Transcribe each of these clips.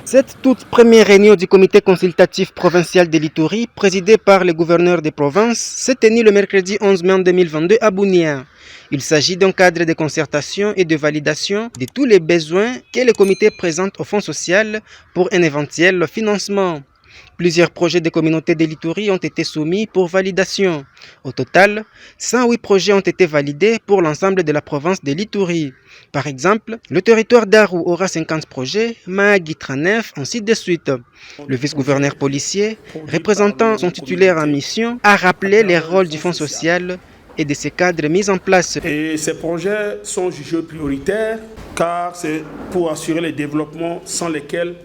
Cette toute première réunion du comité consultatif provincial de l'Ituri, présidée par le gouverneur des provinces, s'est tenue le mercredi 11 mai 2022 à Bunia. Il s'agit d'un cadre de concertation et de validation de tous les besoins que le comité présente au Fonds social pour un éventuel financement. Plusieurs projets de communautés de l'Ituri ont été soumis pour validation. Au total, 108 projets ont été validés pour l'ensemble de la province de l'Ituri. Par exemple, le territoire d'Aru aura 50 projets, Mahagi 39, ainsi de suite. Le vice-gouverneur policier, représentant son titulaire en mission, a rappelé les rôles du Fonds social et de ces cadres mis en place. Et ces projets sont jugés prioritaires car c'est pour assurer le développement sans lesquels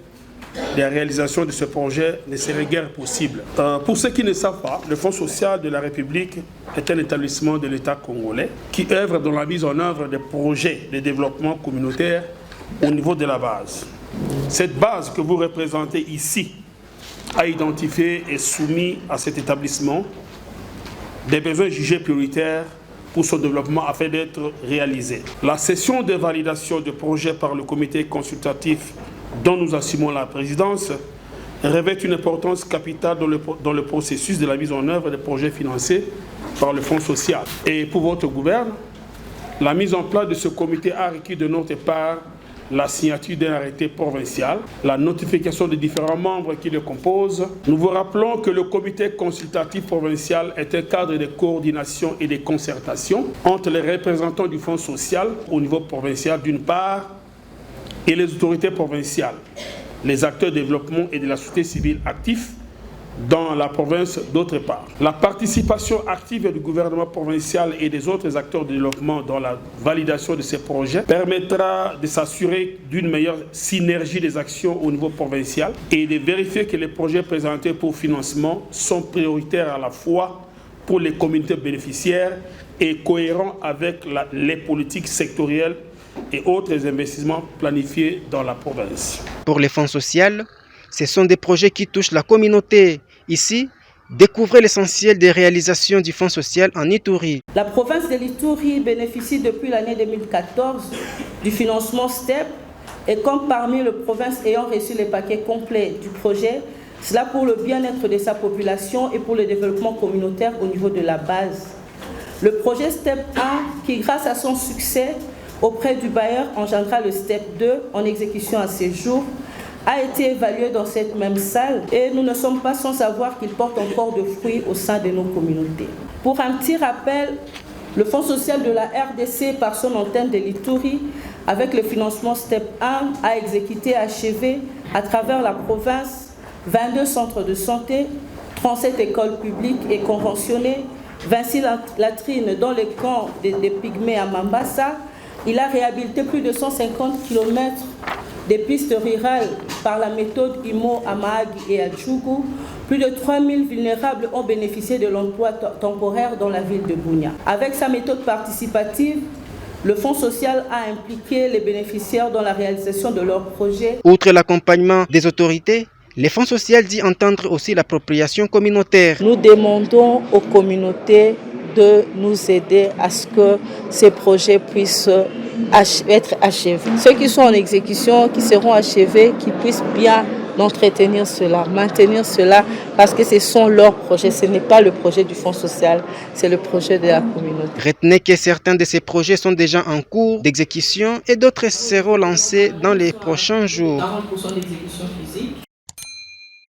la réalisation de ce projet ne serait guère possible. Pour ceux qui ne savent pas, le Fonds social de la République est un établissement de l'État congolais qui œuvre dans la mise en œuvre des projets de développement communautaire au niveau de la base. Cette base que vous représentez ici a identifié et soumis à cet établissement des besoins jugés prioritaires pour son développement afin d'être réalisés. La session de validation de projets par le comité consultatif dont nous assumons la présidence revêt une importance capitale dans le processus de la mise en œuvre des projets financés par le Fonds social. Et pour votre gouvernement, la mise en place de ce comité a requis de notre part la signature d'un arrêté provincial, la notification des différents membres qui le composent. Nous vous rappelons que le comité consultatif provincial est un cadre de coordination et de concertation entre les représentants du Fonds social au niveau provincial d'une part et les autorités provinciales, les acteurs de développement et de la société civile actifs dans la province d'autre part. La participation active du gouvernement provincial et des autres acteurs de développement dans la validation de ces projets permettra de s'assurer d'une meilleure synergie des actions au niveau provincial et de vérifier que les projets présentés pour financement sont prioritaires à la fois pour les communautés bénéficiaires et cohérents avec les politiques sectorielles et autres investissements planifiés dans la province. Pour les fonds sociaux, ce sont des projets qui touchent la communauté. Ici, découvrez l'essentiel des réalisations du Fonds social en Ituri. La province de l'Ituri bénéficie depuis l'année 2014 du financement STEP et compte parmi les provinces ayant reçu les paquets complets du projet, cela pour le bien-être de sa population et pour le développement communautaire au niveau de la base. Le projet STEP 1, qui grâce à son succès auprès du bailleur engendra le STEP 2 en exécution à ce jour, a été évalué dans cette même salle et nous ne sommes pas sans savoir qu'il porte encore de fruits au sein de nos communautés. Pour un petit rappel, le Fonds social de la RDC, par son antenne de l'Ituri, avec le financement STEP 1, a exécuté et achevé à travers la province 22 centres de santé, 37 écoles publiques et conventionnées, 26 latrines dans les camps des Pygmées à Mambasa. Il a réhabilité plus de 150 km des pistes rurales par la méthode IMO à Mahagi et à Tchougou. Plus de 3000 vulnérables ont bénéficié de l'emploi temporaire dans la ville de Bunia. Avec sa méthode participative, le Fonds social a impliqué les bénéficiaires dans la réalisation de leurs projets. Outre l'accompagnement des autorités, le Fonds social dit entendre aussi l'appropriation communautaire. Nous demandons aux communautés de nous aider à ce que ces projets puissent être achevés. Ceux qui sont en exécution, qui seront achevés, qui puissent bien entretenir cela, maintenir cela, parce que ce sont leurs projets. Ce n'est pas le projet du Fonds social, c'est le projet de la communauté. Retenez que certains de ces projets sont déjà en cours d'exécution et d'autres seront lancés dans les prochains jours. 40% d'exécution physique.